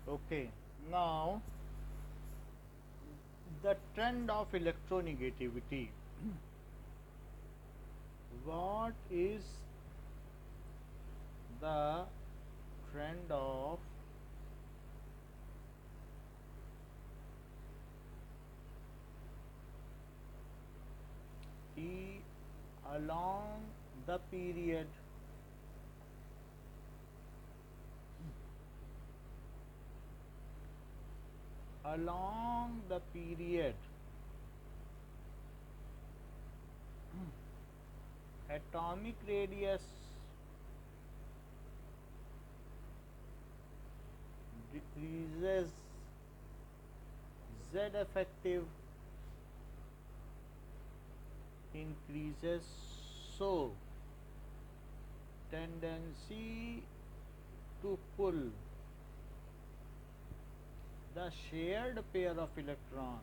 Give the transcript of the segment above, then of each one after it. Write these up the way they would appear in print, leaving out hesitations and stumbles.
Okay, now the trend of electronegativity. What is the trend of E along the period along the period atomic radius decreases, Z effective increases, so tendency to pull the shared pair of electron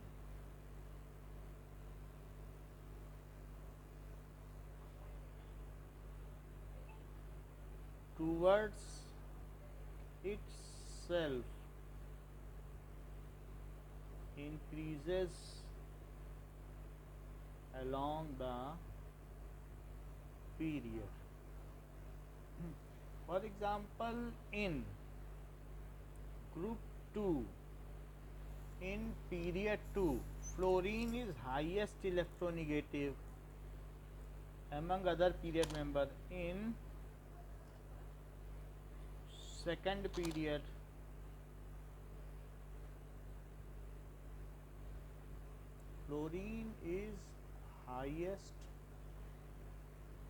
towards itself increases along the period. For example, in group 2, in period 2, fluorine is highest electronegative among other period member. In second period, fluorine is highest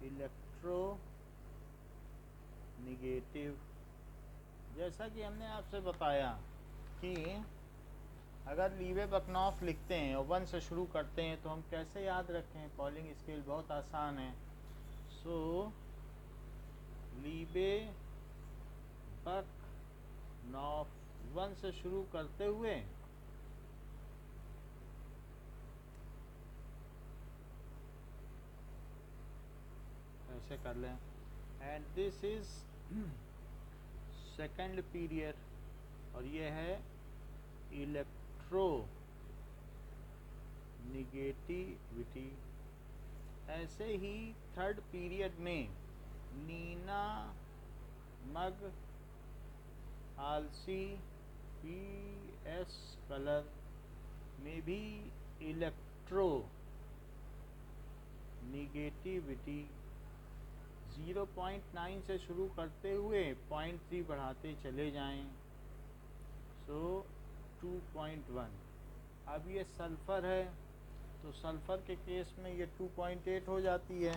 electronegative. जैसा कि हमने आपसे बताया कि अगर leeway बकनॉफ लिखते हैं और 1 से शुरू करते हैं तो हम कैसे याद रखें? पॉलिंग स्केल बहुत आसान है. सो लीबे बकनॉफ 1 से शुरू करते हुए ऐसे कर लें. And this is second period और ये है इलेक्ट्रो निगेटिविटी. ऐसे ही थर्ड पीरियड में नीना मग आलसी पी एस कलर में भी इलेक्ट्रो निगेटिविटी 0.9 से शुरू करते हुए 0.3 बढ़ाते चले जाएं. सो 2.1. अब ये सल्फ़र है तो सल्फ़र के केस में ये 2.8 हो जाती है.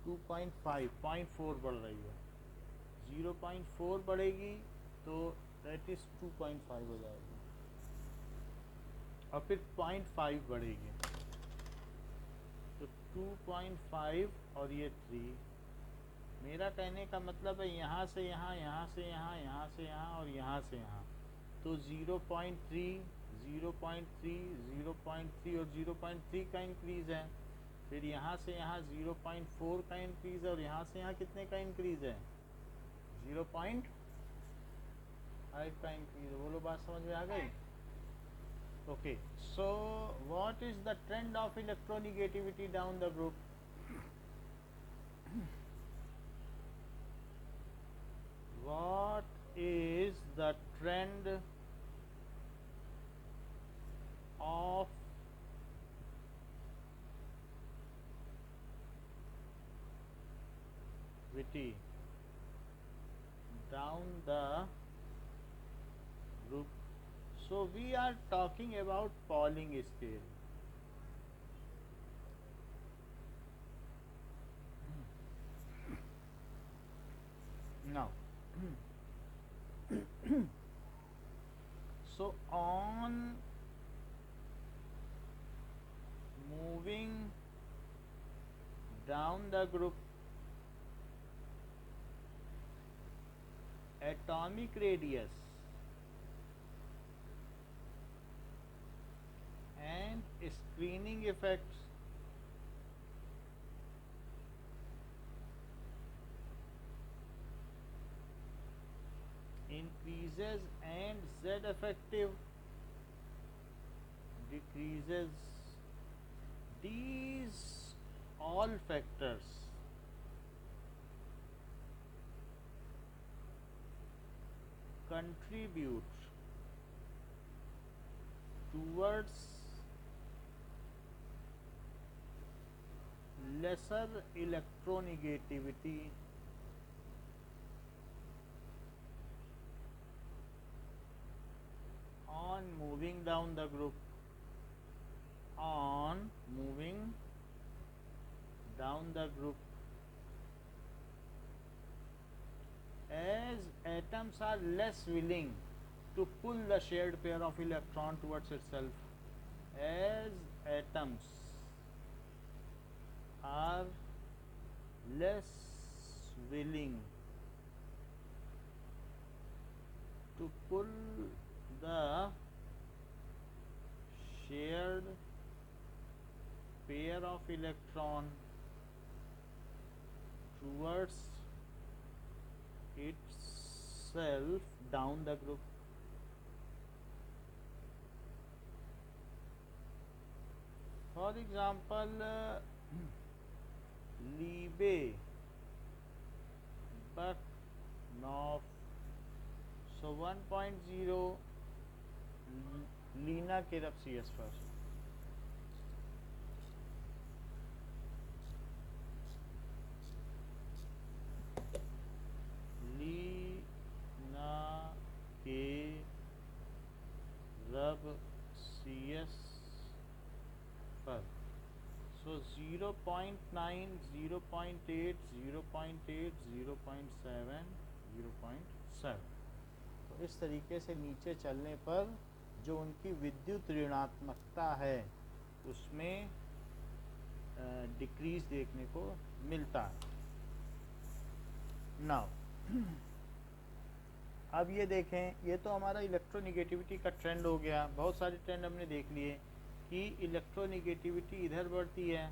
2.5 0.4 बढ़ रही है. 0.4 बढ़ेगी तो दैट इज़ 2.5 हो जाएगी और फिर 0.5 बढ़ेगी तो 2.5 और ये 3. मेरा कहने का मतलब है यहाँ से यहाँ, यहाँ से यहाँ, यहाँ से यहाँ और यहाँ से यहाँ. तो 0.3, 0.3, 0.3 और 0.3 का इंक्रीज़ है. फिर यहाँ से यहाँ 0.4 का इंक्रीज़ है और यहाँ से यहाँ कितने का इंक्रीज़ है? 0.5 का इंक्रीज़. बोलो, बात समझ में आ गई? Okay. So what is the trend of electronegativity down the group? What is the trend of Viti down the group? So we are talking about Pauling scale. Now, so on moving down the group, atomic radius and screening effects increases and Z effective decreases. These all factors contribute towards lesser electronegativity on moving down the group. On moving down the group, as atoms are less willing to pull the shared pair of electron towards itself. As atoms are less willing to pull the shared pair of electron towards itself down the group. For example, Liebe, Bucknoff, so 1.0 Lena Kirab CS first. Lena Kirab CS first. So 0.9, 0.8, 0.8, 0.7, 0.7. तो इस तरीके से नीचे चलने पर जो उनकी विद्युत ऋणात्मकता है उसमें डिक्रीज देखने को मिलता है। नाउ अब ये देखें, ये तो हमारा इलेक्ट्रोनिगेटिविटी का ट्रेंड हो गया। बहुत सारे ट्रेंड हमने देख लिए कि इलेक्ट्रोनिगेटिविटी इधर बढ़ती है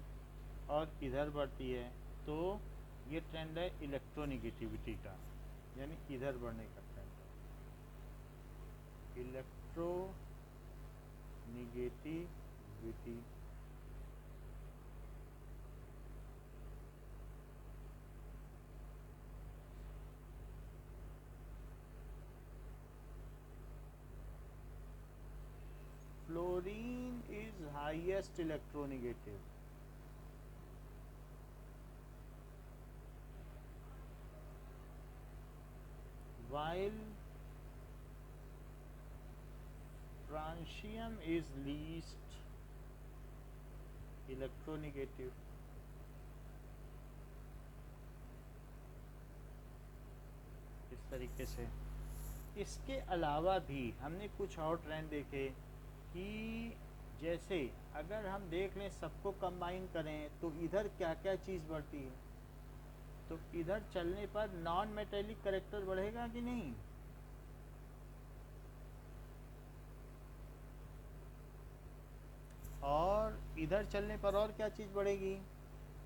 और इधर बढ़ती है, तो ये ट्रेंड है इलेक्ट्रोनिगेटिविटी का, यानी इधर बढ़ने का ट्रेंड है electronegativity. Fluorine is highest electronegative. While francium is least electronegative. इस तरीके से। इसके अलावा भी हमने कुछ और ट्रेंड देखे कि जैसे अगर हम देख लें सबको कंबाइन करें तो इधर क्या क्या चीज़ बढ़ती है, तो इधर चलने पर नॉन मेटेलिक करेक्टर बढ़ेगा कि नहीं? और इधर चलने पर और क्या चीज़ बढ़ेगी?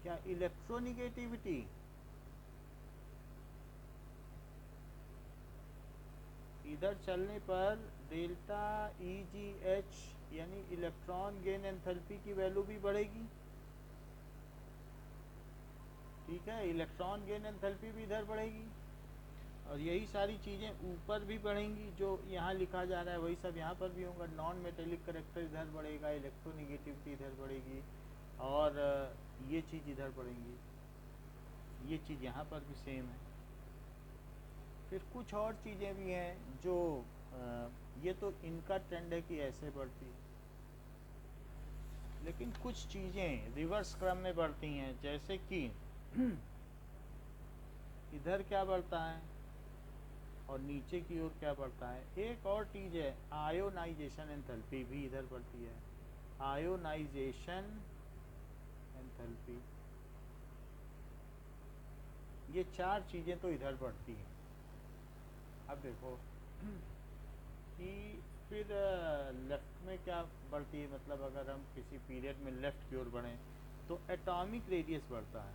क्या इलेक्ट्रोनिगेटिविटी? इधर चलने पर डेल्टा EGH यानी इलेक्ट्रॉन गेन एंथैल्पी की वैल्यू भी बढ़ेगी। ठीक है, इलेक्ट्रॉन गेन एंथैल्पी भी इधर बढ़ेगी और यही सारी चीज़ें ऊपर भी बढ़ेंगी। जो यहाँ लिखा जा रहा है वही सब यहाँ पर भी होगा। नॉन मेटेलिक करेक्टर इधर बढ़ेगा, इलेक्ट्रोनिगेटिविटी इधर बढ़ेगी और ये चीज़ इधर बढ़ेंगी। ये चीज़ यहाँ पर भी सेम है। फिर कुछ और चीज़ें भी हैं जो ये तो इनका ट्रेंड है कि ऐसे बढ़ती है, लेकिन कुछ चीज़ें रिवर्स क्रम में बढ़ती हैं। जैसे कि इधर क्या बढ़ता है और नीचे की ओर क्या बढ़ता है। एक और चीज़ है आयोनाइजेशन एंथैल्पी भी इधर बढ़ती है। आयोनाइजेशन एंथैल्पी, ये चार चीज़ें तो इधर बढ़ती हैं। अब देखो कि फिर लेफ्ट में क्या बढ़ती है, मतलब अगर हम किसी पीरियड में लेफ्ट की ओर बढ़ें तो एटॉमिक रेडियस बढ़ता है।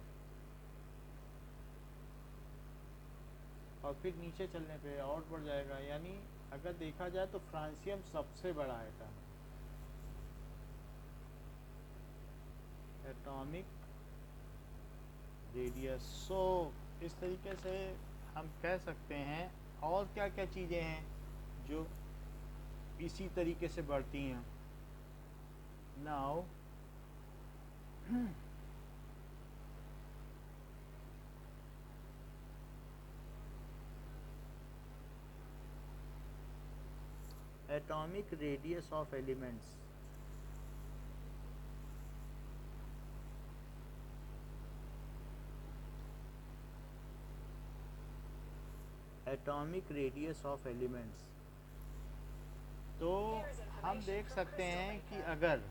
और फिर नीचे चलने पे और बढ़ जाएगा। यानी अगर देखा जाए तो फ्रांसियम सबसे बड़ा एटम, एटॉमिक रेडियस। सो इस तरीके से हम कह सकते हैं। और क्या क्या चीज़ें हैं जो इसी तरीके से बढ़ती हैं? Now atomic radius of elements. Atomic radius of elements. तो हम देख सकते हैं कि अगर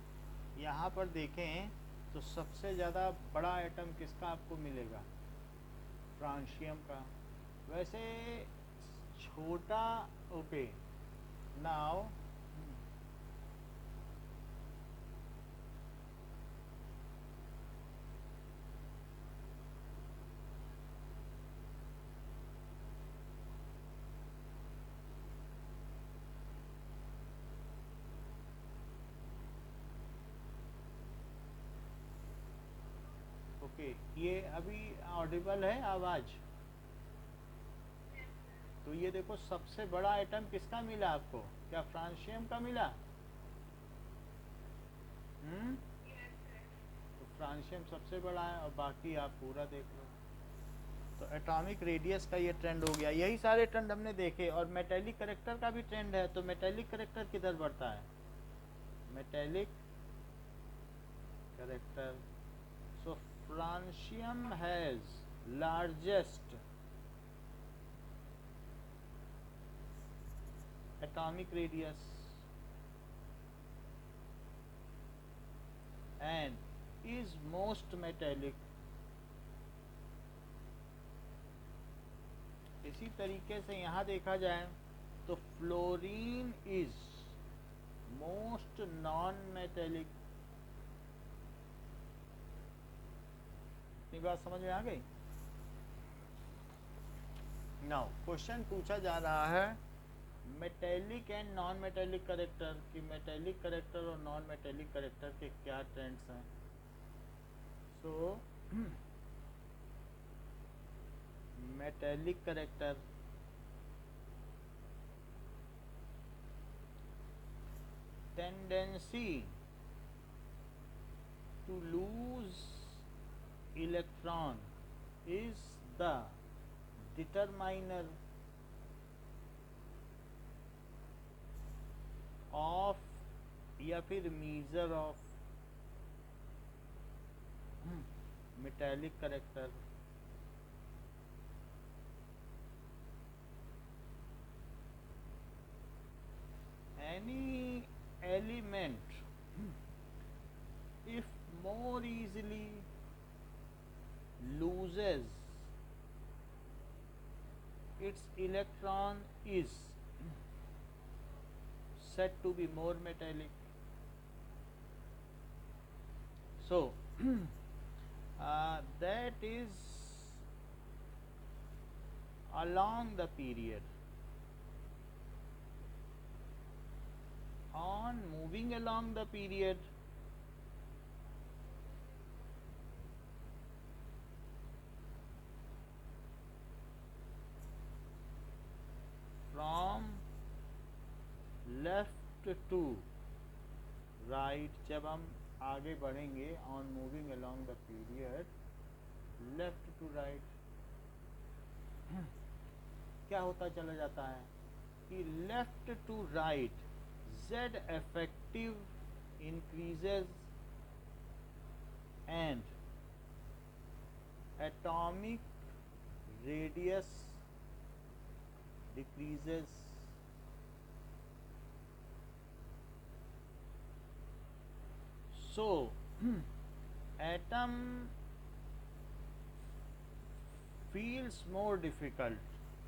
यहाँ पर देखें तो सबसे ज़्यादा बड़ा एटम किसका आपको मिलेगा? फ्रांशियम का। वैसे छोटा, ओके नाउ ओके, ये अभी ऑडिबल है आवाज़? तो ये देखो सबसे बड़ा आइटम किसका मिला आपको? क्या फ्रांशियम का मिला? तो फ्रांशियम सबसे बड़ा है और बाकी आप पूरा देख लो। तो एटॉमिक रेडियस का ये ट्रेंड हो गया। यही सारे ट्रेंड हमने देखे। और मेटेलिक करेक्टर का भी ट्रेंड है। तो मेटेलिक करेक्टर किधर बढ़ता है? Metallic character. So francium has largest atomic radius and is most metallic। इसी तरीके से यहाँ देखा जाए तो fluorine is most non metallic. इतनी बात समझ में आ गई? नाउ क्वेश्चन पूछा जा रहा है metallic and non metallic character कि मेटेलिक करेक्टर और नॉन मेटेलिक करेक्टर के क्या ट्रेंड्स हैं। So metallic character tendency to lose electron is the determiner of या फिर measure of metallic character। any element if more easily loses its electron is said to be more metallic। So that is along the period on moving along the period from left to right। जब हम आगे बढ़ेंगे on moving along the period left to right, क्या होता चला जाता है कि left to right Z effective increases and atomic radius decreases। So atom feels more difficult,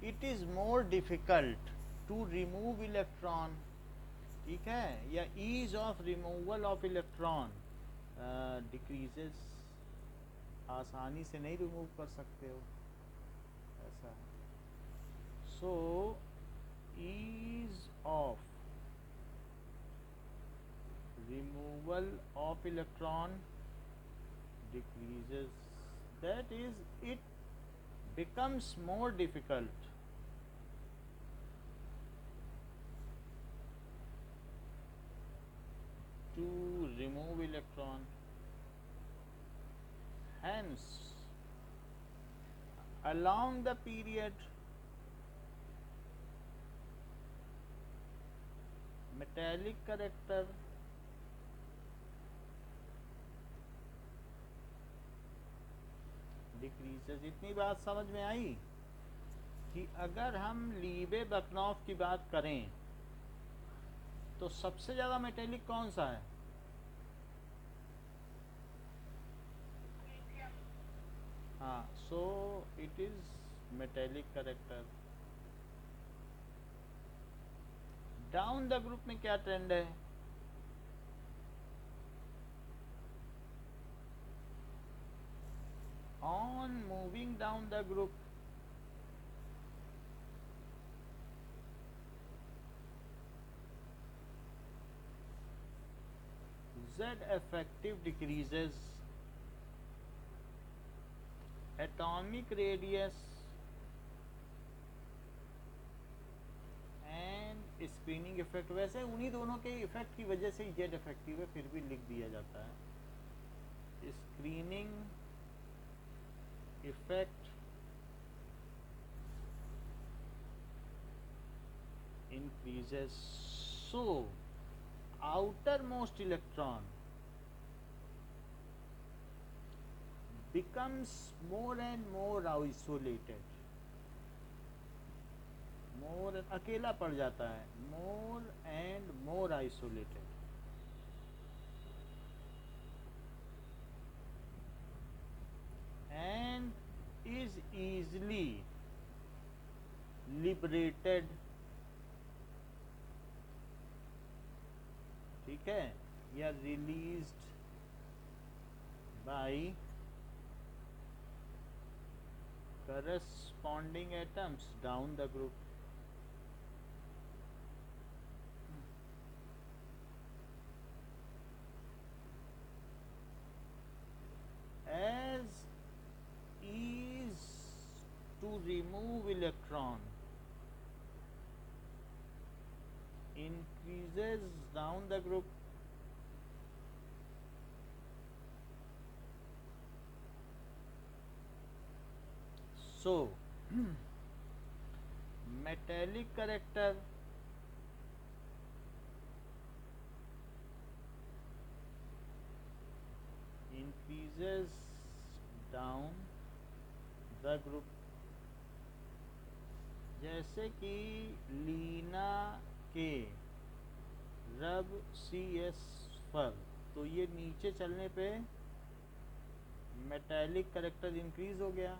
it is more difficult to remove electron। ठीक है, या ease of removal of electron decreases। आसानी से नहीं रिमूव कर सकते हो, ऐसा है। so ease of removal of electron decreases, that is, it becomes more difficult to remove electron. Hence, along the period, metallic character decreases. इतनी बात समझ में आई कि अगर हम लीबे-बकनॉफ की बात करें तो सबसे ज़्यादा मेटेलिक कौन सा है? हाँ, सो it is metallic character. Down the group में क्या ट्रेंड है? On moving down the group, Z effective decreases, atomic radius and screening effect. वैसे उन्हीं दोनों के इफेक्ट की वजह से Z इफेक्टिव है, फिर भी लिख दिया जाता है। Screening effect increases, so outermost electron becomes more and more isolated, more अकेला पड़ जाता है, more and more isolated, and is easily liberated। ठीक है, या released by corresponding atoms down the group। as ease to remove electron increases down the group, so metallic character increases down the group। जैसे कि लीना के रब CS पर, तो ये नीचे चलने पे मेटालिक करेक्टर इंक्रीज हो गया,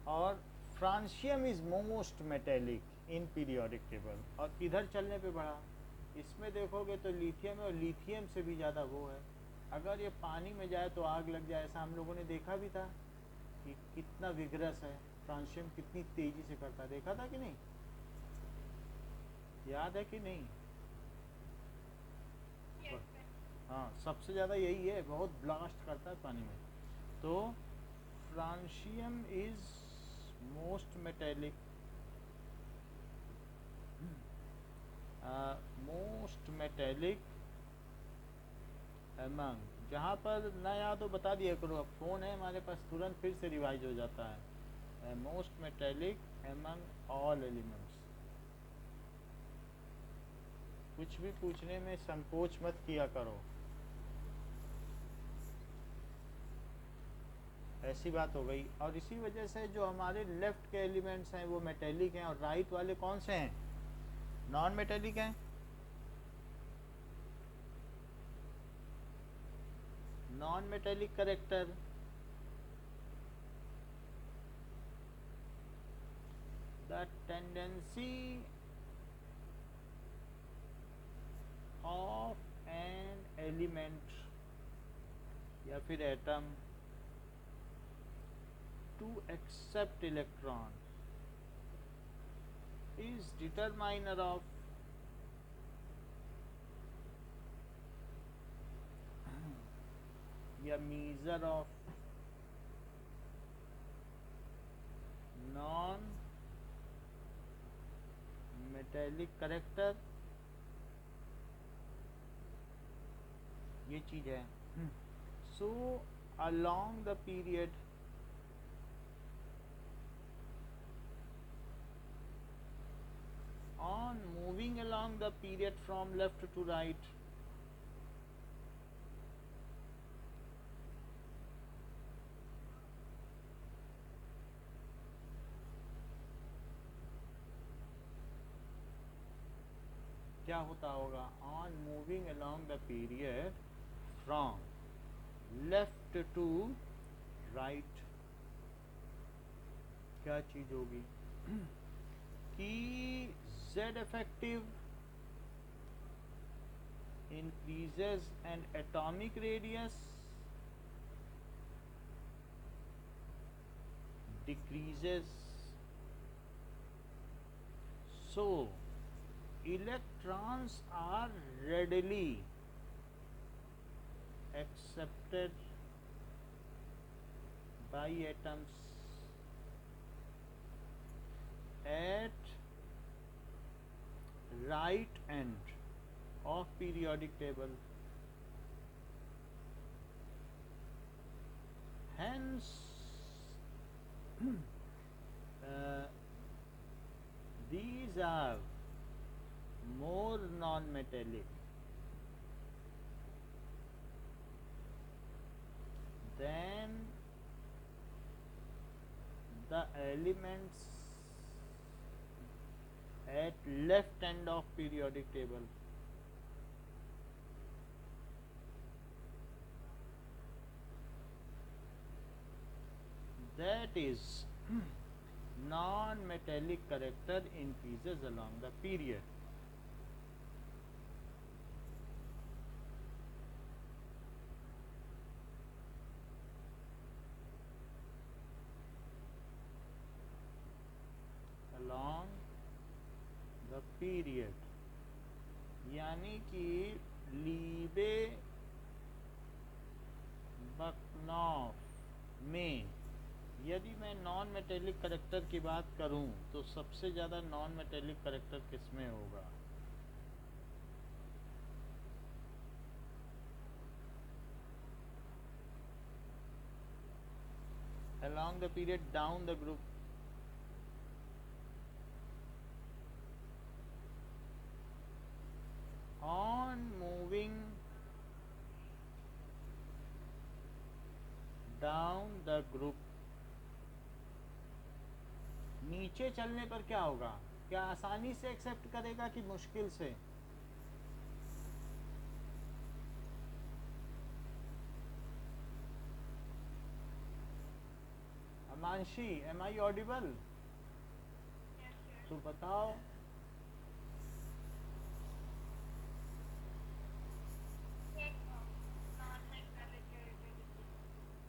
और francium is most metallic in periodic table, और इधर चलने पे बढ़ा। इसमें देखोगे तो लिथियम है, और लिथियम से भी ज़्यादा वो है। अगर ये पानी में जाए तो आग लग जाए, ऐसा हम लोगों ने देखा भी था कि कितना विग्रस है, फ्रांशियम कितनी तेज़ी से करता है, देखा था कि नहीं? याद है कि नहीं? हाँ, सबसे ज़्यादा यही है, बहुत ब्लास्ट करता है पानी में। तो francium is most metallic, most metallic among. जहाँ पर ना याद हो बता दिया करो, अब फ़ोन है हमारे पास, तुरंत फिर से रिवाइज हो जाता है। Most metallic among all elements. कुछ भी पूछने में संकोच मत किया करो, ऐसी बात हो गई। और इसी वजह से जो हमारे लेफ्ट के एलिमेंट्स हैं वो मेटेलिक हैं, और राइट वाले कौन से हैं? नॉन मेटेलिक हैं। Non metallic character the tendency of an element या फिर atom to accept electron is determiner of या measure of non metallic character, ये चीज है. So along the period on moving along the period from left to right, क्या होता होगा? on moving along the period from left to right, क्या चीज होगी कि Z effective increases and atomic radius decreases. So electrons are readily accepted by atoms at right end of periodic table. Hence these are more non-metallic than the elements at left end of periodic table. That is non-metallic character increases along the period. Along the period, यानी कि लीबे बकनॉफ में यदि मैं non metallic character की बात करूं तो सबसे ज़्यादा नॉन मेटेलिक करेक्टर किस में होगा? Along the period down the group. On moving down the group, नीचे चलने पर क्या होगा? क्या आसानी से एक्सेप्ट करेगा कि मुश्किल से? अमांशी, एम आई ऑडिबल? तो बताओ.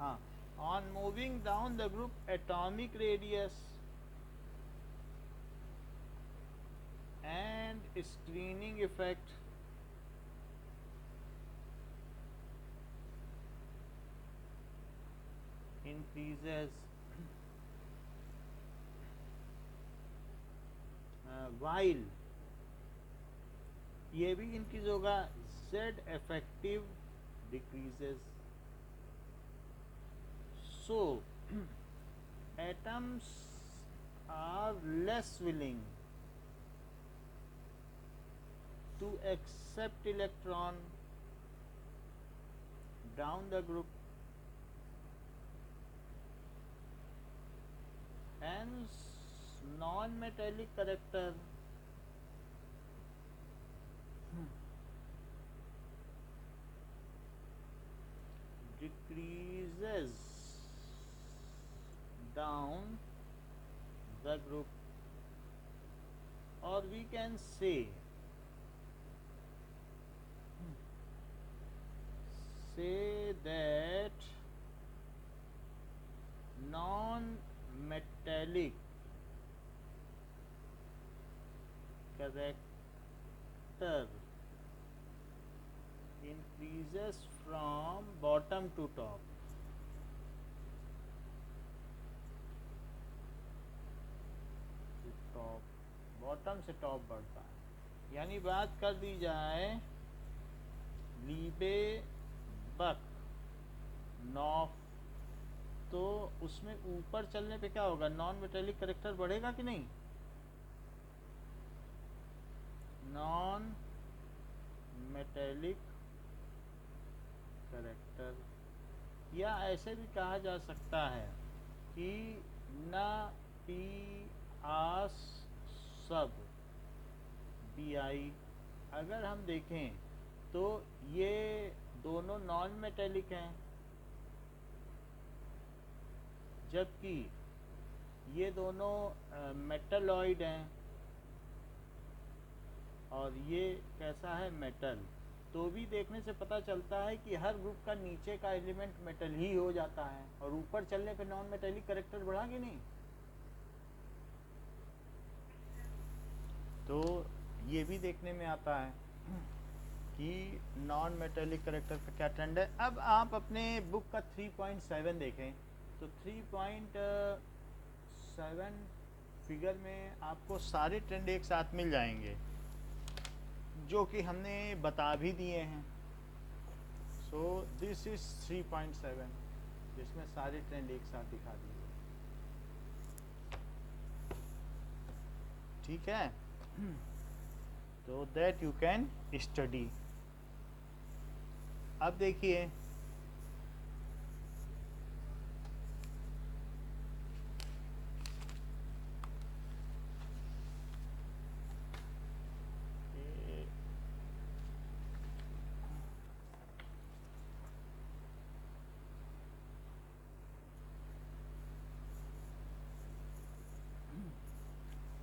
हाँ, on moving down the group, atomic radius and screening effect increases while ये भी इंक्रीज होगा, Z effective decreases. So atoms are less willing to accept electron down the group. Hence non-metallic character decreases down the group, or we can say that non metallic character increases from bottom to top. Top, bottom से top बढ़ता है। यानी बात कर दी जाए लीबे बक नॉफ, तो उसमें ऊपर चलने पे क्या होगा, नॉन मेटेलिक करेक्टर बढ़ेगा कि नहीं? नॉन मेटेलिक करेक्टर, या ऐसे भी कहा जा सकता है कि न पी आस सब बी आई। अगर हम देखें तो ये दोनों नॉन मेटेलिक हैं, जबकि ये दोनों मेटलॉइड हैं, और ये कैसा है, मेटल। तो भी देखने से पता चलता है कि हर ग्रुप का नीचे का एलिमेंट मेटल ही हो जाता है, और ऊपर चलने पे नॉन मेटेलिक करेक्टर बढ़ा कि नहीं? तो ये भी देखने में आता है कि नॉन मेटेलिक करेक्टर का क्या ट्रेंड है। अब आप अपने बुक का 3.7 देखें तो 3.7 फिगर में आपको सारे ट्रेंड एक साथ मिल जाएंगे, जो कि हमने बता भी दिए हैं। सो दिस इज 3.7, जिसमें सारे ट्रेंड एक साथ दिखा दिए। ठीक है, तो दैट यू कैन स्टडी। अब देखिए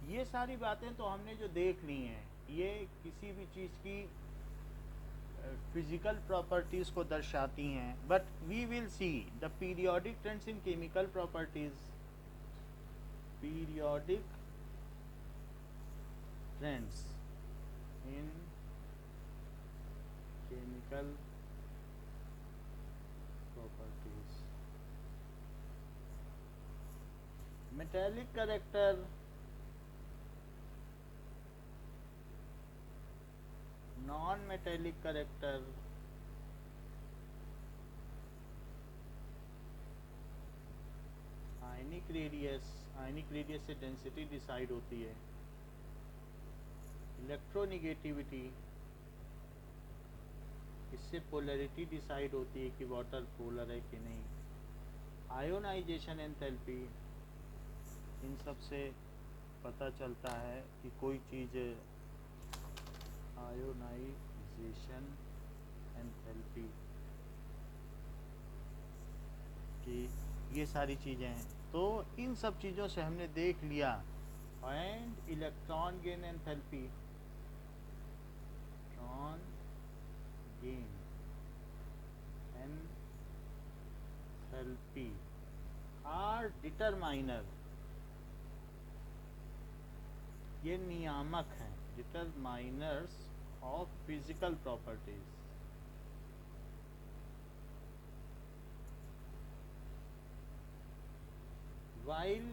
ये सारी बातें तो हमने जो देख ली हैं, ये किसी भी चीज़ की फिजिकल प्रॉपर्टीज़ को दर्शाती हैं, but we will see the periodic trends in chemical properties. Periodic trends in chemical properties. Metallic character, non metallic character, ionic radius, ionic radius से डेंसिटी डिसाइड होती है। इलेक्ट्रोनिगेटिविटी, इससे पोलैरिटी डिसाइड होती है कि वाटर पोलर है कि नहीं। आयोनाइजेशन एंथैल्पी, इन सब से पता चलता है कि कोई चीज़, आयोनाइजेशन एंथैल्पी कि ये सारी चीज़ें हैं। तो इन सब चीज़ों से हमने देख लिया। And electron gain enthalpy, electron gain enthalpy are determiner, ये नियामक हैं, determiners of physical properties. While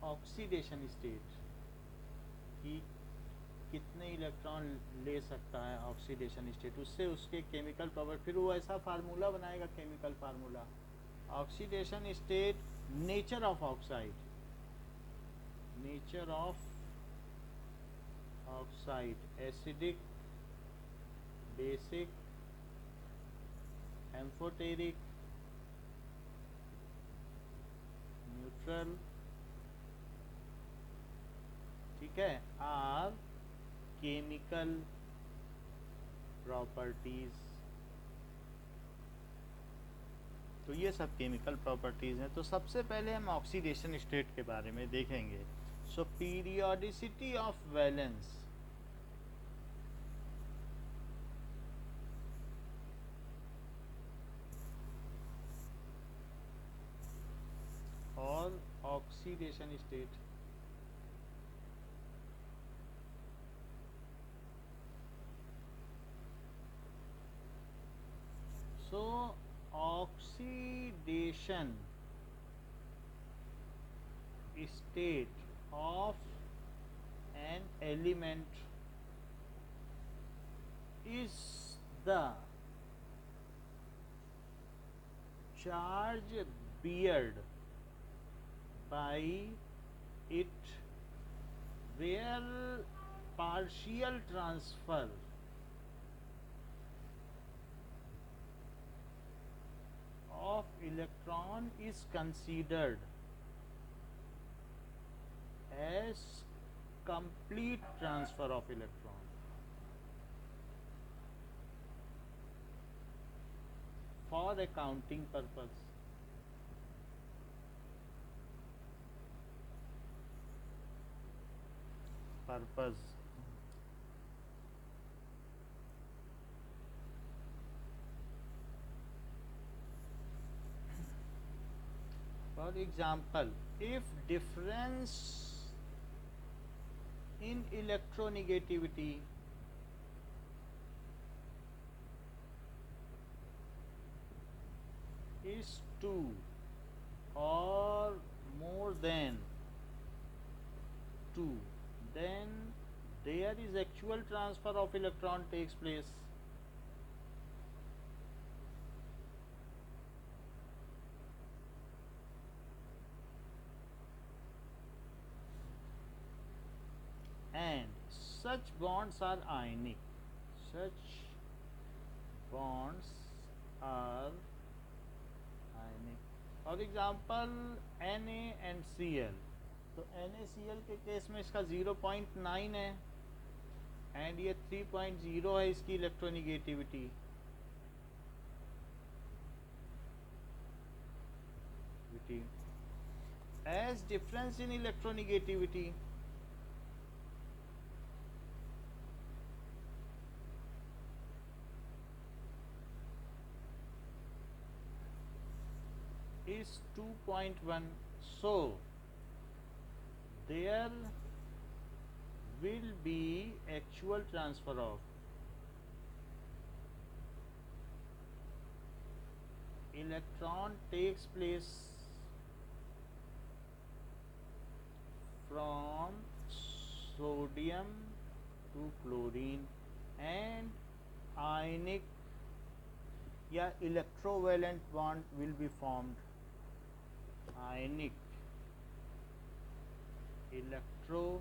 oxidation state, कि कितने इलेक्ट्रॉन ले सकता है ऑक्सीडेशन स्टेट, उससे उसके केमिकल प्रॉपर्टी, फिर वो ऐसा फार्मूला बनाएगा, chemical formula. Oxidation state, nature of oxide, nature of oxide, acidic, basic, amphoteric, neutral, ठीक है, आर केमिकल प्रॉपर्टीज। तो ये सब केमिकल प्रॉपर्टीज हैं। तो सबसे पहले हम ऑक्सीडेशन स्टेट के बारे में देखेंगे। सो पीरियोडिसिटी ऑफ वैलेंस, और oxidation oxidation state. So oxidation state of an element is the charge beared by it where partial transfer of electron is considered as complete transfer of electron. For accounting purpose. For example, if difference in electronegativity is 2 or more than 2, then there is actual transfer of electron takes place. And such bonds are ionic. Such bonds are ionic. For example, Na and Cl. तो NaCl के case में इसका 0.9 है and ये 3.0 है इसकी electronegativity. As difference in electronegativity is 2.1, so there will be actual transfer of electron takes place from sodium to chlorine and ionic या electrovalent bond will be formed. Ionic electrovalent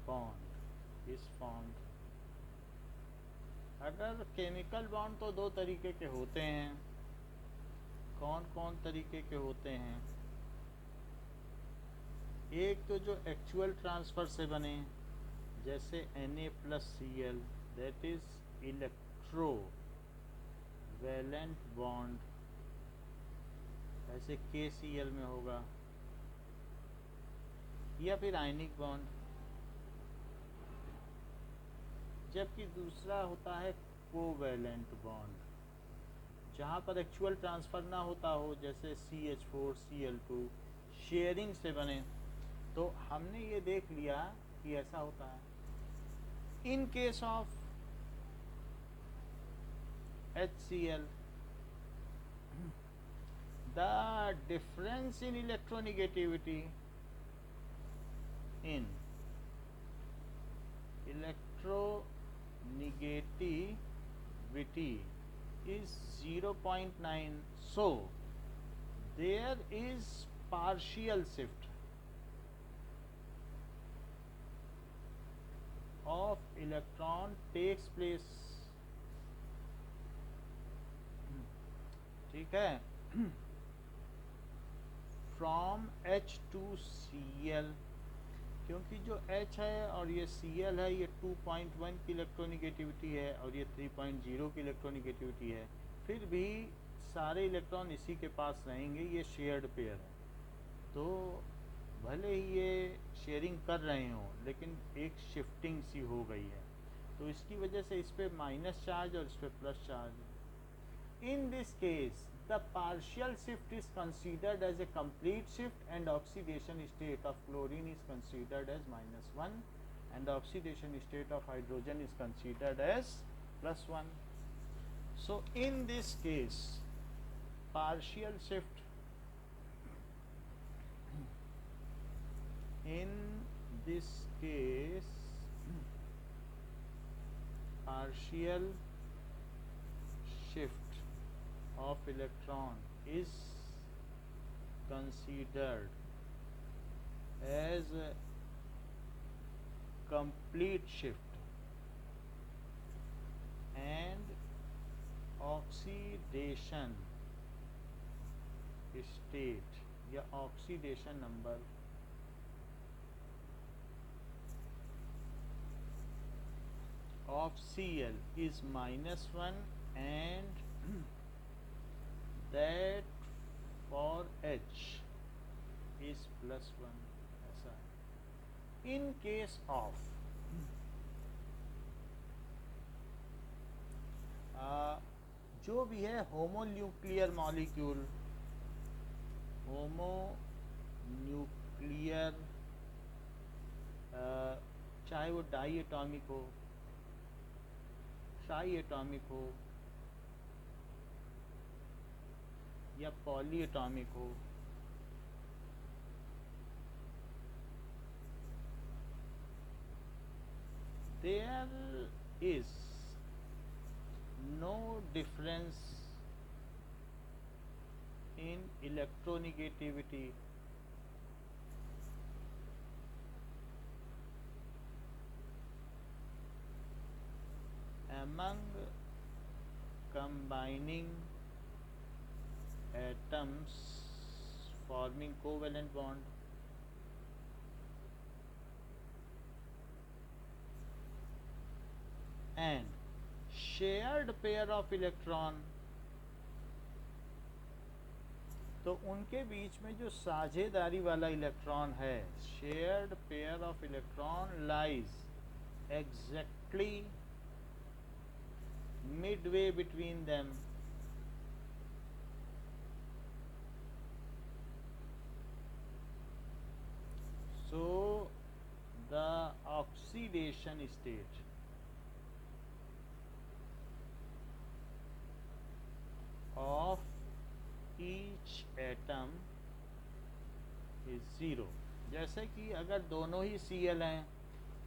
bond is formed. अगर chemical bond तो दो तरीके के होते हैं. कौन कौन तरीके के होते हैं? एक तो जो एक्चुअल ट्रांसफ़र से बने, जैसे Na+Cl, that is electrovalent bond, ऐसे KCl में होगा, या फिर आयनिक बॉन्ड. जबकि दूसरा होता है कोवैलेंट बॉन्ड, जहाँ पर एक्चुअल ट्रांसफ़र ना होता हो, जैसे CH4Cl2 शेयरिंग से बने. तो हमने ये देख लिया कि ऐसा होता है. In case of HCl, the difference in electronegativity is 0.9, so there is partial shift of electron takes place. ठीक है. फ्रॉम H2Cl, क्योंकि जो H है और ये Cl है, ये 2.1 की इलेक्ट्रोनिगेटिविटी है और ये 3.0 की इलेक्ट्रोनिगेटिविटी है. फिर भी सारे इलेक्ट्रॉन इसी के पास रहेंगे. ये शेयर्ड पेयर है, तो भले ही ये शेयरिंग कर रहे हों, लेकिन एक शिफ्टिंग सी हो गई है. तो इसकी वजह से इस पर माइनस चार्ज और इस पर plus charge. In this case, The partial shift is considered as a complete shift, and oxidation state of chlorine is considered as -1, and the oxidation state of hydrogen is considered as +1. So in this case, partial shift, in this case partial shift of electron is considered as a complete shift, and oxidation state या oxidation number of Cl is -1, and that for H is +1. ऐसा है. In case of जो भी है homonuclear molecule, homonuclear, चाहे वो die atomic हो, try atomic हो या पॉली एटॉमिक हो, there is no difference in electronegativity among combining atoms forming covalent bond, and shared pair of electron. तो उनके बीच में जो साझेदारी वाला इलेक्ट्रॉन है, shared pair of electron lies exactly midway between them. So the oxidation state of each atom is 0. जैसे कि अगर दोनों ही Cl हैं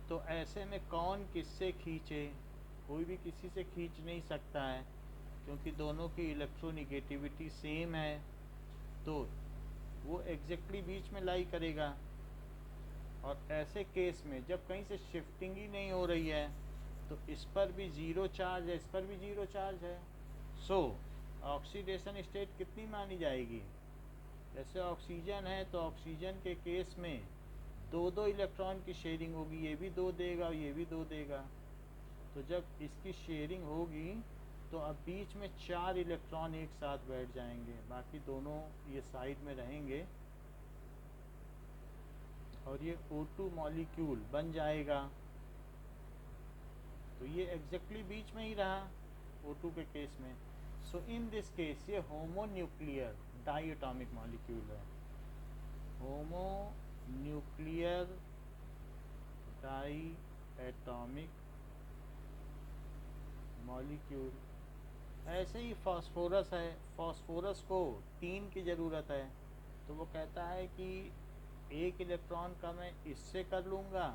तो ऐसे में कौन किससे खींचे, कोई भी किसी से खींच नहीं सकता है, क्योंकि दोनों की इलेक्ट्रोनिगेटिविटी सेम है, तो वो एग्जैक्टली बीच में लाई करेगा. और ऐसे केस में जब कहीं से शिफ्टिंग ही नहीं हो रही है तो इस पर भी 0 चार्ज है, इस पर भी 0 चार्ज है. सो ऑक्सीडेशन स्टेट कितनी मानी जाएगी? जैसे ऑक्सीजन है तो ऑक्सीजन के केस में 2 इलेक्ट्रॉन की शेयरिंग होगी, ये भी 2 देगा और ये भी 2 देगा. तो जब इसकी शेयरिंग होगी तो अब बीच में 4 इलेक्ट्रॉन एक साथ बैठ जाएंगे, बाकी दोनों ये साइड में रहेंगे और ये O2 मॉलिक्यूल बन जाएगा. तो ये एग्जैक्टली बीच में ही रहा O2 के केस में. सो इन दिस केस ये होमोन्यूक्लियर डाई एटॉमिक मॉलिक्यूल है. Homonuclear diatomic molecule. ऐसे ही फास्फोरस है, फास्फोरस को 3 की ज़रूरत है, तो वो कहता है कि 1 इलेक्ट्रॉन का मैं इससे कर लूँगा,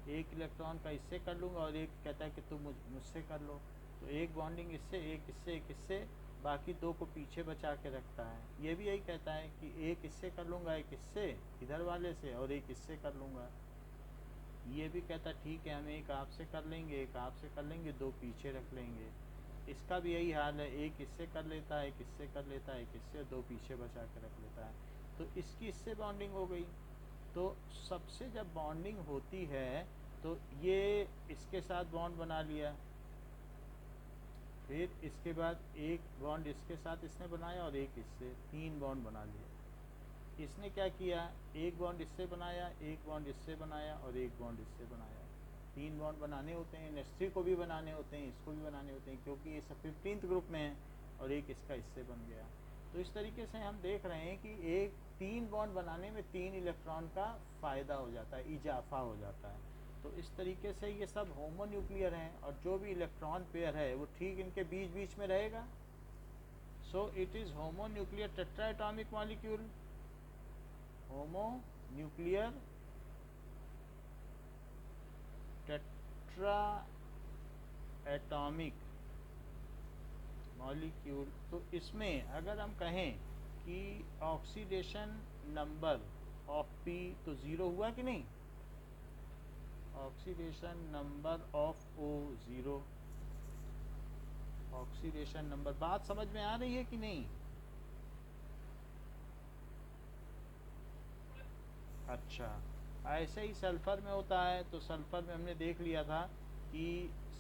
1 इलेक्ट्रॉन का इससे कर लूँगा, और एक कहता है कि तुम मुझसे कर लो. तो एक बॉन्डिंग इससे, एक इससे, एक इससे, बाकी 2 को पीछे बचा के रखता है. ये भी यही कहता है कि एक इससे कर लूँगा, एक इससे इधर वाले से, और एक इससे कर लूँगा. ये भी कहता ठीक है, हम एक आपसे कर लेंगे, एक आपसे कर लेंगे, 2 पीछे रख लेंगे. इसका भी यही हाल है, एक इससे कर लेता है, एक इससे कर लेता है, एक इससे, 2 पीछे बचा के रख लेता है. तो इसकी इससे बॉन्डिंग हो गई. तो सबसे जब बॉन्डिंग होती है तो ये इसके साथ बॉन्ड बना लिया, फिर इसके बाद एक बॉन्ड इसके साथ इसने बनाया और एक इससे, 3 बॉन्ड बना लिए. इसने क्या किया, एक बॉन्ड इससे बनाया, एक बॉन्ड इससे बनाया और एक बॉन्ड इससे बनाया. 3 बॉन्ड बनाने होते हैं, NH3 को भी बनाने होते हैं, इसको भी बनाने होते हैं, क्योंकि ये सब 15th ग्रुप में है, और एक इसका इससे बन गया. तो इस तरीके से हम देख रहे हैं कि एक 3 बॉन्ड बनाने में 3 इलेक्ट्रॉन का फ़ायदा हो जाता है, इजाफा हो जाता है। तो इस तरीके से ये सब होमोन्यूक्लियर हैं और जो भी इलेक्ट्रॉन पेयर है वो ठीक इनके बीच बीच में रहेगा। So it is homonuclear tetratomic molecule, homonuclear tetra atomic molecule. तो इसमें अगर हम कहें कि ऑक्सीडेशन नंबर ऑफ पी तो ज़ीरो हुआ कि नहीं, oxidation number of O zero, oxidation number, बात समझ में आ रही है कि नहीं? अच्छा, ऐसे ही सल्फ़र में होता है। तो सल्फ़र में हमने देख लिया था कि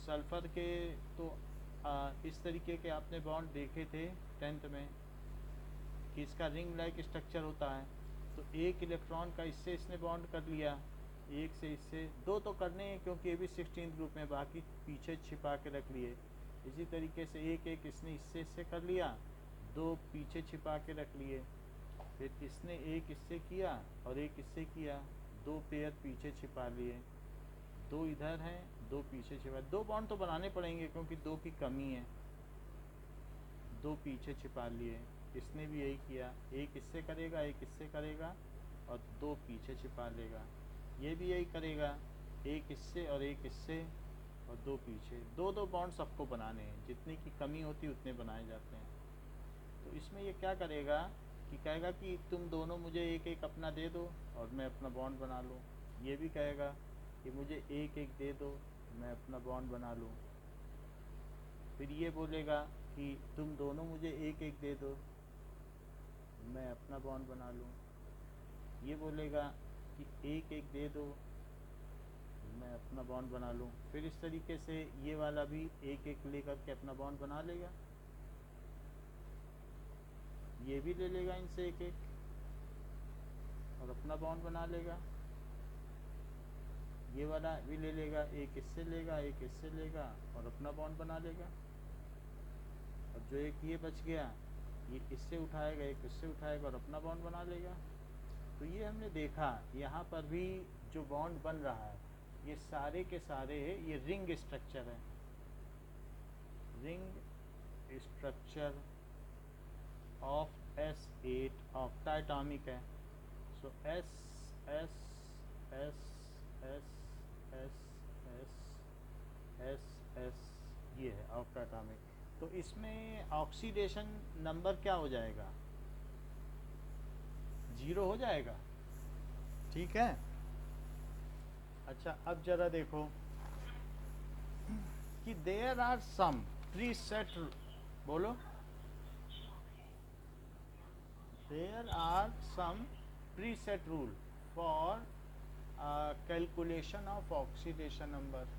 सल्फ़र के तो इस तरीके के आपने बॉन्ड देखे थे 10th में कि इसका रिंग लाइक स्ट्रक्चर होता है। तो एक इलेक्ट्रॉन का इससे इसने बॉन्ड कर लिया, एक से इससे, दो तो करने हैं क्योंकि ये भी 16th ग्रुप में, बाकी पीछे छिपा के रख लिए। इसी तरीके से एक एक इसने इससे कर लिया, दो पीछे छिपा के रख लिए, फिर इसने एक इससे किया और एक इससे किया, दो पेयर पीछे छिपा लिए, दो इधर हैं, दो पीछे छिपा। दो बॉन्ड तो बनाने पड़ेंगे क्योंकि दो की कमी है, दो पीछे छिपा लिए। इसने भी यही किया, एक इससे करेगा, एक इससे करेगा और दो पीछे छिपा लेगा। ये भी यही करेगा, एक इससे और एक इससे और दो पीछे। दो दो बॉन्ड सबको बनाने हैं, जितनी की कमी होती है उतने बनाए जाते हैं। तो इसमें ये क्या करेगा कि कहेगा कि तुम दोनों मुझे एक एक अपना दे दो और मैं अपना बॉन्ड बना लूँ। ये भी कहेगा कि मुझे एक एक दे दो, मैं अपना बॉन्ड बना लूँ। फिर ये बोलेगा कि तुम दोनों मुझे एक एक दे दो, मैं अपना बॉन्ड बना लूँ। ये बोलेगा कि एक एक दे दो, मैं अपना बॉन्ड बना लूँ। फिर इस तरीके से ये वाला भी एक एक लेकर के अपना बॉन्ड बना लेगा, ये भी ले लेगा इनसे एक एक और अपना बॉन्ड बना लेगा। ये वाला भी ले लेगा, एक इससे लेगा, एक इससे लेगा और अपना बॉन्ड बना लेगा। और जो एक ये बच गया, ये इससे उठाएगा, एक इससे उठाएगा और अपना बॉन्ड बना लेगा। तो ये हमने देखा यहाँ पर भी जो बॉन्ड बन रहा है ये सारे के सारे ये रिंग स्ट्रक्चर है, रिंग स्ट्रक्चर ऑफ S8 ऑक्टाइटॉमिक है। सो S S S S S S S S ये है ऑक्टाइटॉमिक। तो इसमें ऑक्सीडेशन नंबर क्या हो जाएगा, ज़ीरो हो जाएगा, ठीक है। अच्छा, अब जरा देखो कि देयर आर सम प्रीसेट, बोलो, there are some preset rule for calculation of oxidation number.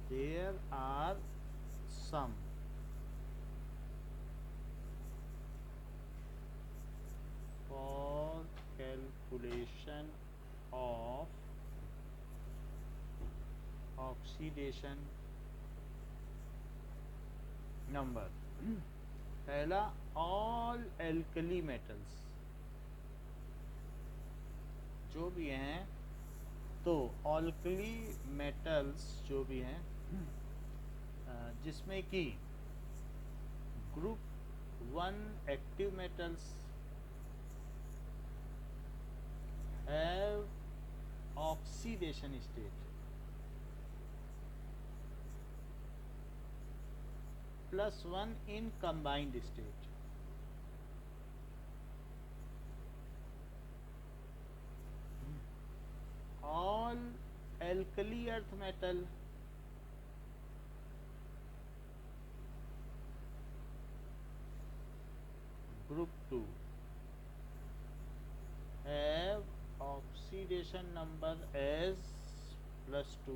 There are some for calculation of oxidation number। पहला, all alkali metals जो भी हैं, तो alkali metals जो भी हैं जिसमें कि group 1 active metals have oxidation state +1 in combined state। all alkali earth metal group 2 have oxidation number as +2।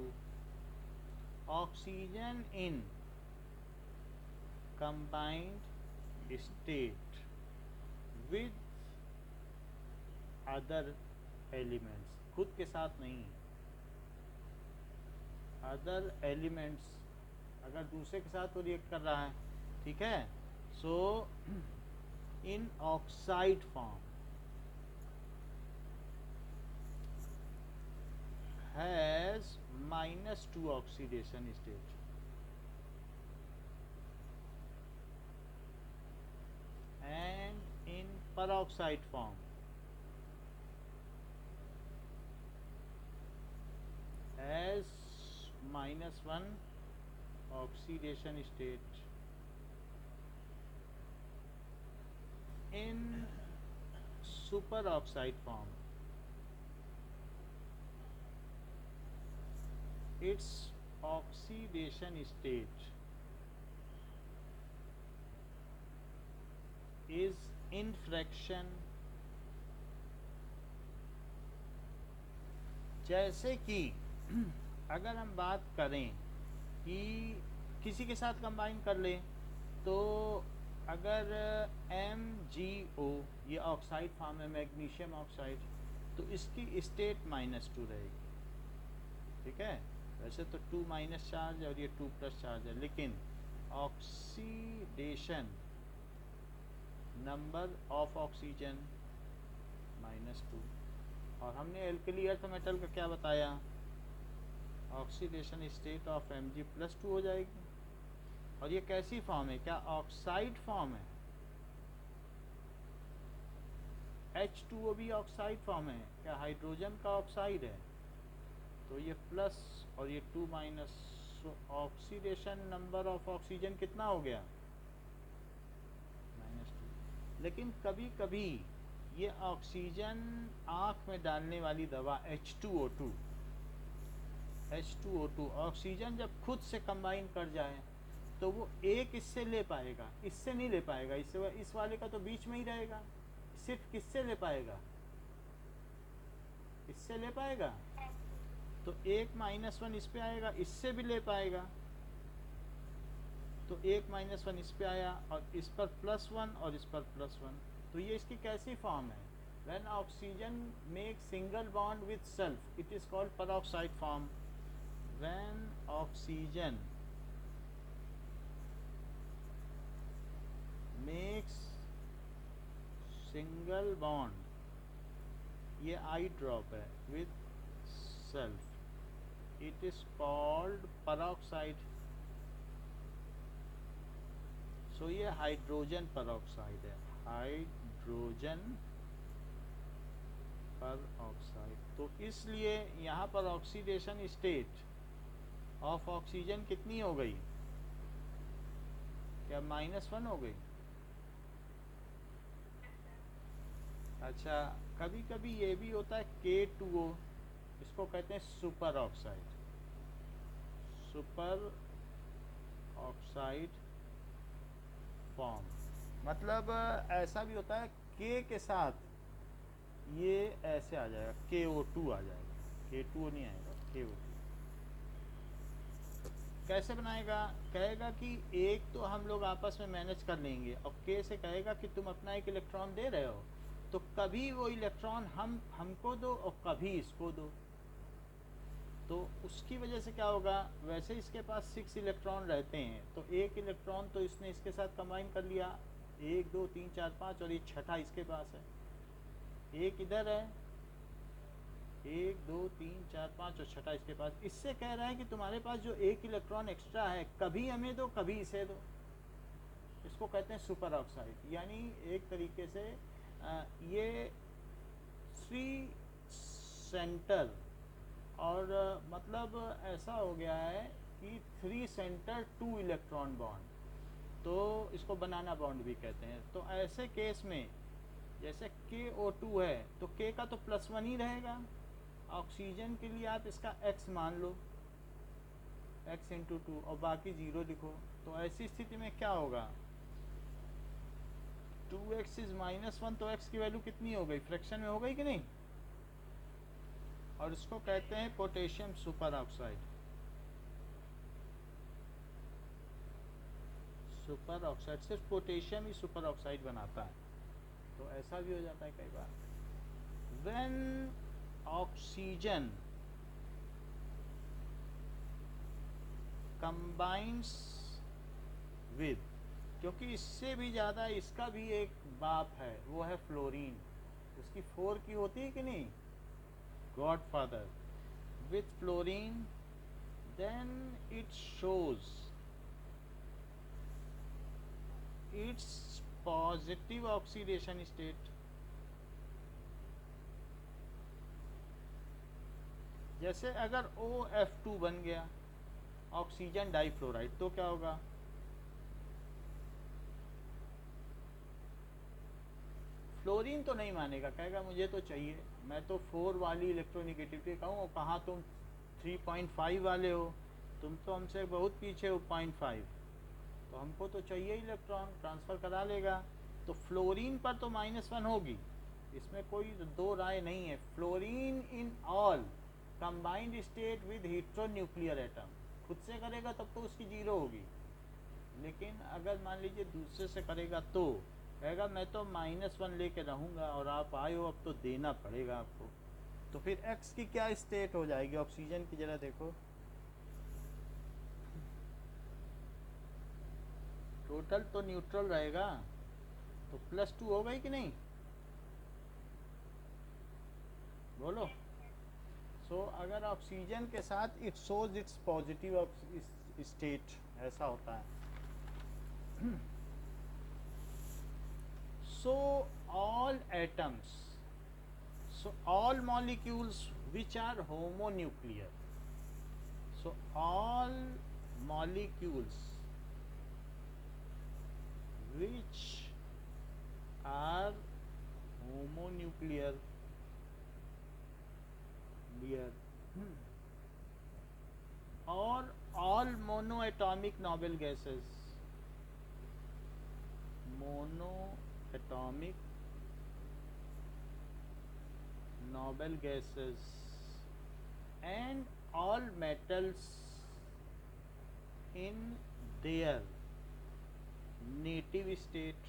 oxygen in combined state with other elements, खुद के साथ नहीं, अदर एलिमेंट्स, अगर दूसरे के साथ वो रिएक्ट कर रहा है ठीक है। So in oxide form has -2 oxidation state, and in peroxide form has -1 oxidation state, in superoxide form its oxidation state is in fraction। जैसे कि अगर हम बात करें कि किसी के साथ कंबाइन कर लें, तो अगर MgO ये ऑक्साइड फॉर्म है, मैग्नीशियम ऑक्साइड, तो इसकी स्टेट -2 रहेगी, ठीक है। वैसे तो 2 माइनस चार्ज और ये 2 प्लस चार्ज है, लेकिन ऑक्सीडेशन नंबर ऑफ ऑक्सीजन -2, और हमने एल्कली अर्थ मेटल का क्या बताया, ऑक्सीडेशन स्टेट ऑफ Mg+2 हो जाएगी। और ये कैसी फॉर्म है, क्या ऑक्साइड फॉर्म है, H2O भी ऑक्साइड फॉर्म है, क्या हाइड्रोजन का ऑक्साइड है, तो ये प्लस और ये 2 minus, oxidation number of oxygen कितना हो गया, -2। लेकिन कभी कभी ये ऑक्सीजन आँख में डालने वाली दवा H2O2 ऑक्सीजन जब खुद से कंबाइन कर जाए तो वो एक इससे ले पाएगा, इससे नहीं ले पाएगा, इससे इस वाले का तो बीच में ही रहेगा, सिर्फ किससे ले पाएगा, इससे ले पाएगा, तो एक -1 इस पे आएगा, इससे भी ले पाएगा, तो एक -1 इस पे आया और इस पर +1 और इस पर +1, तो ये इसकी कैसी फॉर्म है, when oxygen make single bond with self it is called peroxide form. When oxygen makes single bond, ये आई ड्रॉप है, with self it is called peroxide. So ये हाइड्रोजन पेरोक्साइड है, हाइड्रोजन पेरोक्साइड। तो इसलिए यहाँ पर oxidation state of oxygen कितनी हो गई, क्या -1 हो गई। अच्छा, कभी कभी ये भी होता है K2O, इसको कहते हैं super oxide, super oxide form, मतलब ऐसा भी होता है K के साथ ये ऐसे आ जाएगा, KO2 आ जाएगा, K2O नहीं आएगा, KO2। कैसे बनाएगा, कहेगा कि एक तो हम लोग आपस में मैनेज कर लेंगे, और K से कहेगा कि तुम अपना एक इलेक्ट्रॉन दे रहे हो, तो कभी वो इलेक्ट्रॉन हमको दो और कभी इसको दो, तो उसकी वजह से क्या होगा, वैसे इसके पास 6 इलेक्ट्रॉन रहते हैं, तो एक इलेक्ट्रॉन तो इसने इसके साथ कंबाइन कर लिया, 1 2 3 4 5, और ये छठा इसके पास है, एक इधर है, 1 2 3 4 5 और छठा इसके पास। इससे कह रहा है कि तुम्हारे पास जो एक इलेक्ट्रॉन एक्स्ट्रा है, कभी हमें दो कभी इसे दो, इसको कहते हैं सुपर ऑक्साइड। यानी एक तरीके से ये 3 सेंटर, और मतलब ऐसा हो गया है कि 3 सेंटर 2 इलेक्ट्रॉन बॉन्ड, तो इसको बनाना बॉन्ड भी कहते हैं। तो ऐसे केस में जैसे KO2 है, तो K का तो +1 ही रहेगा, ऑक्सीजन के लिए आप इसका X मान लो, X × 2, और बाकी 0 लिखो। तो ऐसी स्थिति में क्या होगा, 2x इज -1, तो x की वैल्यू कितनी हो गई, फ्रैक्शन में हो गई कि नहीं, और इसको कहते हैं potassium super oxide. Super oxide सिर्फ पोटेशियम ही सुपर ऑक्साइड बनाता है, तो ऐसा भी हो जाता है कई बार। व्हेन ऑक्सीजन combines with क्योंकि इससे भी ज़्यादा इसका भी एक बाप है, वो है फ्लोरीन। उसकी 4 की होती है कि नहीं, godfather. With fluorine then it shows its positive oxidation state। जैसे अगर OF2 बन गया ऑक्सीजन डाइफ्लोराइड तो क्या होगा, फ्लोरीन तो नहीं मानेगा, कहेगा मुझे तो चाहिए, मैं तो 4 वाली इलेक्ट्रोनिगेटिविटी कहूँ, और कहाँ तुम 3.5 वाले हो, तुम तो हमसे बहुत पीछे हो 0.5, तो हमको तो चाहिए इलेक्ट्रॉन, ट्रांसफ़र करा लेगा। तो फ्लोरीन पर तो -1 होगी, इसमें कोई दो राय नहीं है। Fluorine in all combined state with heteronuclear atom, खुद से करेगा तब तो उसकी 0 होगी, लेकिन अगर मान लीजिए दूसरे से करेगा तो कहेगा मैं तो -1 लेके रहूँगा, और आप आए हो अब तो देना पड़ेगा आपको। तो फिर एक्स की क्या स्टेट हो जाएगी ऑक्सीजन की, ज़रा देखो, टोटल तो न्यूट्रल रहेगा, तो +2 हो गई कि नहीं, बोलो। सो अगर ऑक्सीजन के साथ it shows it's positive state, ऐसा होता है। So all atoms, so all molecules which are homonuclear, so all molecules which are homonuclear or all monoatomic noble gases, monoatomic noble gases and all metals in their native state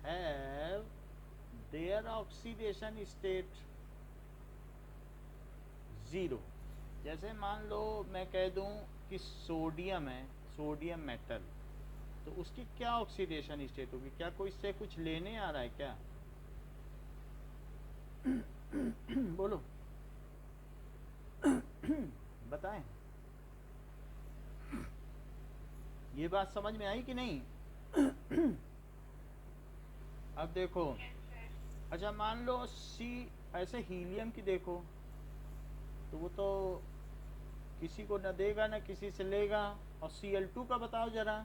have their oxidation state 0। जैसे मान लो मैं कह दूं कि sodium है, sodium metal, तो उसकी क्या ऑक्सीडेशन स्टेट होगी, क्या कोई इससे कुछ लेने आ रहा है क्या, बोलो बताएं, ये बात समझ में आई कि नहीं। अब देखो, अच्छा मान लो सी, ऐसे हीलियम की देखो, तो वो तो किसी को न देगा न किसी से लेगा। और Cl2 का बताओ जरा,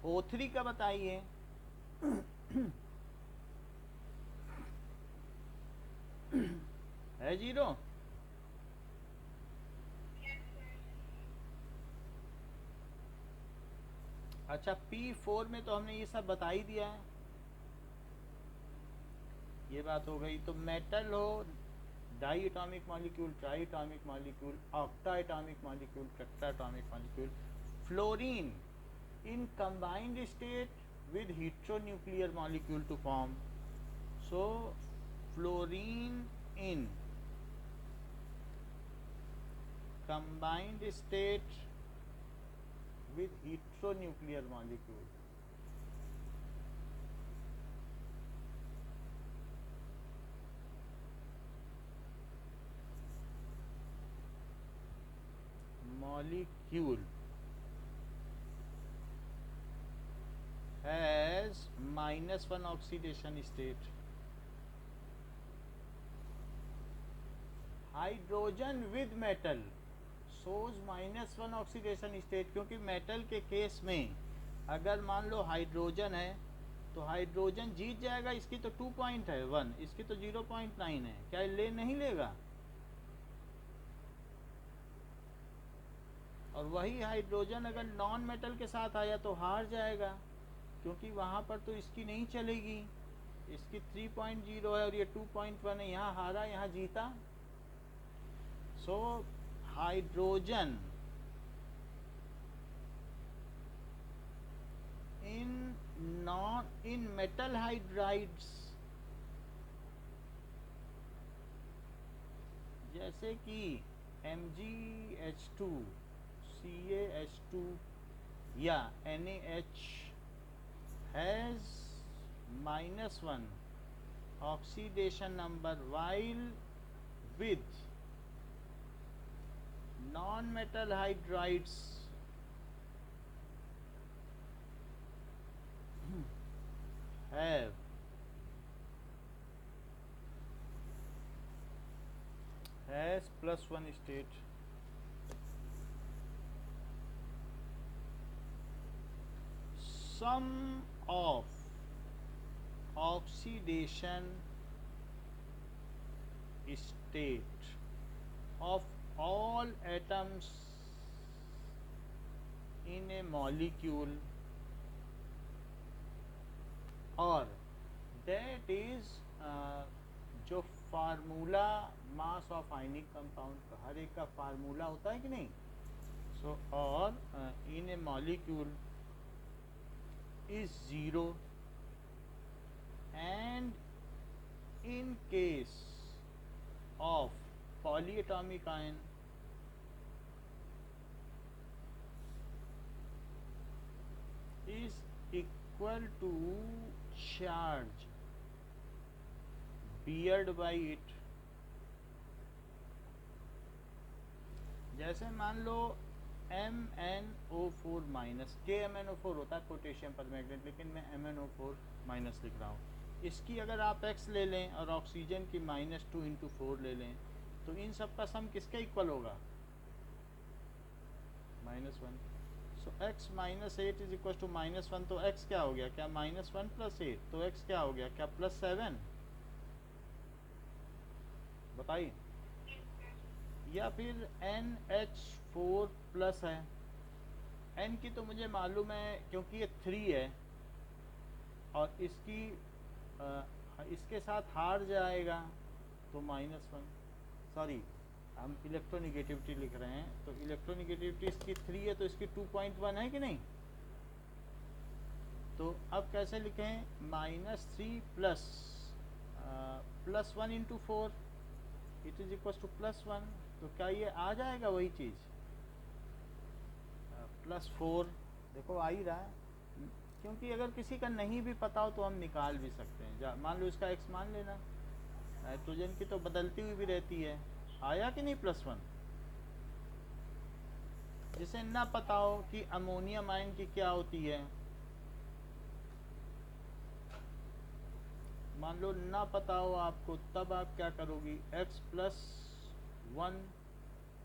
O3 का बताइए। है 0। अच्छा P4 में तो हमने ये सब बता ही दिया है, ये बात हो गई। तो मेटल हो, diatomic molecule, triatomic molecule, octa atomic molecule, tetra atomic molecule. Fluorine in combined state with heteronuclear molecule to form, so fluorine in combined state with heteronuclear molecule, has -1 oxidation state। Hydrogen with metal shows -1 oxidation state, क्योंकि metal के case में अगर मान लो hydrogen है तो hydrogen जीत जाएगा, इसकी तो 2.1, इसकी तो 0.9 है, क्या ले नहीं लेगा। और वही हाइड्रोजन अगर नॉन मेटल के साथ आया तो हार जाएगा, क्योंकि वहाँ पर तो इसकी नहीं चलेगी, इसकी 3.0 है और ये 2.1 है, यहाँ हारा यहाँ जीता। So hydrogen in metal hydrides जैसे कि MgH2 CaH2 या NaH has -1 oxidation number while with non-metal hydrides have has +1 state. Sum of oxidation state of all atoms in a molecule, और that is जो formula mass of ionic compound का हर एक का formula होता है कि नहीं. सो और इन ए molecule is 0 and in case of polyatomic ion is equal to charge beared by it. जैसे मान लो MnO4 माइनस KMnO4 होता है पोटेशियम परमैग्नेट, लेकिन मैं MnO4 माइनस लिख रहा हूँ. इसकी अगर आप x ले लें और ऑक्सीजन की -2 × 4 ले लें तो इन सब का सम किसके इक्वल होगा? -1. सो x -8 इज इक्वल टू -1. तो x क्या हो गया? क्या -1 + 8? तो x क्या हो गया? क्या +7? बताइए. या फिर NH4 प्लस है. N की तो मुझे मालूम है क्योंकि ये 3 है और इसके साथ हार जाएगा तो -1. सॉरी, हम इलेक्ट्रोनिगेटिविटी लिख रहे हैं, तो इलेक्ट्रोनिगेटिविटी इसकी 3 है तो इसकी 2.1 है कि नहीं. तो अब कैसे लिखें? -3 plus 1 × 4 it is equal to +1. तो क्या ये आ जाएगा वही चीज़? +4. देखो आ ही रहा है, क्योंकि अगर किसी का नहीं भी पता हो तो हम निकाल भी सकते हैं. मान लो इसका x मान लेना. नाइट्रोजन की तो बदलती हुई भी रहती है. आया कि नहीं +1? जिसे ना पता हो कि अमोनियम आयन की क्या होती है, मान लो ना पता हो आपको, तब आप क्या करोगी? x + 1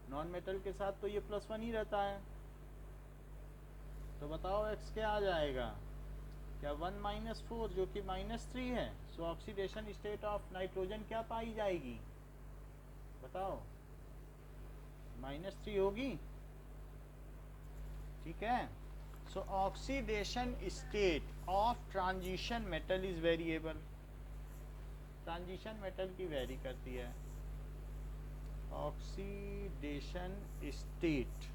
नॉन मेटल के साथ तो ये +1 ही रहता है. तो बताओ x क्या आ जाएगा? क्या 1 - 4 जो कि -3 है. सो ऑक्सीडेशन स्टेट ऑफ नाइट्रोजन क्या पाई जाएगी? बताओ. -3 होगी. ठीक है. सो oxidation state of transition metal is variable. Transition metal की वेरी करती है. Oxidation state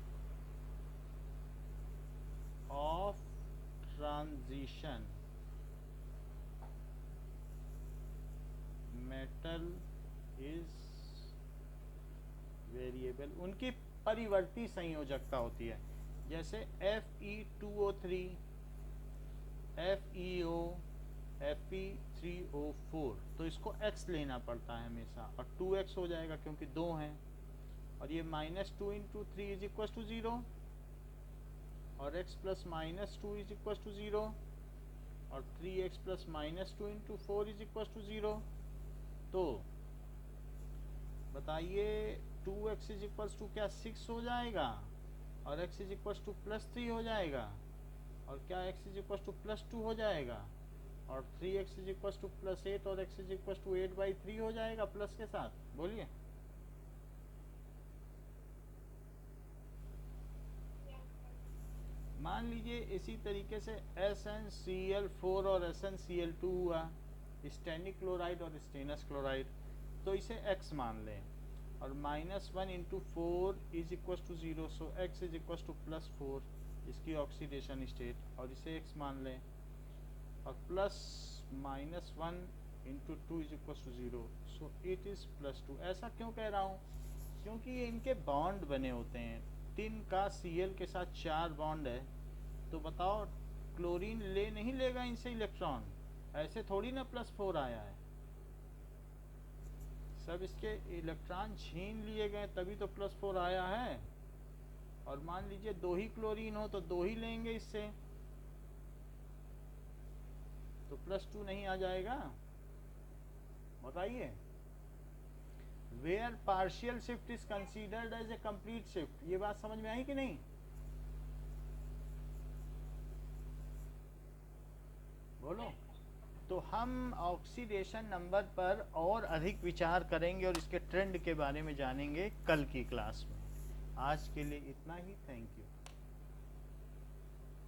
of transition metal is variable. उनकी परिवर्ती संयोजकता होती है. जैसे Fe2O3, FeO, Fe3O4, तो इसको x लेना पड़ता है हमेशा, और 2x हो जाएगा क्योंकि 2 हैं. और ये -2 × 3 इज इक्वल टू 0, और x + -2 इज इक्वल टू 0, और 3x + -2 × 4 इज इक्वल टू 0. तो बताइए 2x इज इक्वल टू क्या 6 हो जाएगा, और x इज इक्वल टू +3 हो जाएगा, और क्या x इज इक्वल टू +2 हो जाएगा, और 3x इज इक्वल टू +8, और x इज इक्वल टू 8/3 हो जाएगा प्लस के साथ. बोलिए. मान लीजिए इसी तरीके से SnCl4 और SnCl2 हुआ, स्टेनिक क्लोराइड और स्टेनस क्लोराइड. तो इसे x मान लें, और -1 × 4 is equal to 0. So x is equal to +4 इसकी ऑक्सीडेशन स्टेट, और इसे x मान लें, और +-1 × 2 is equal to 0. So it is +2. ऐसा क्यों कह रहा हूँ? क्योंकि ये इनके बॉन्ड बने होते हैं। टिन का Cl के साथ 4 बॉन्ड है, तो बताओ क्लोरीन ले नहीं लेगा इनसे इलेक्ट्रॉन, ऐसे थोड़ी ना +4 आया है, सब इसके इलेक्ट्रॉन छीन लिए गए तभी तो +4 आया है। और मान लीजिए 2 ही क्लोरीन हो तो 2 ही लेंगे इससे, तो +2 नहीं आ जाएगा? बताइए। Where partial shift is considered as a complete shift, ये बात समझ में आई कि नहीं? बोलो। तो हम ऑक्सीडेशन नंबर पर और अधिक विचार करेंगे और इसके ट्रेंड के बारे में जानेंगे कल की क्लास में। आज के लिए इतना ही, थैंक यू।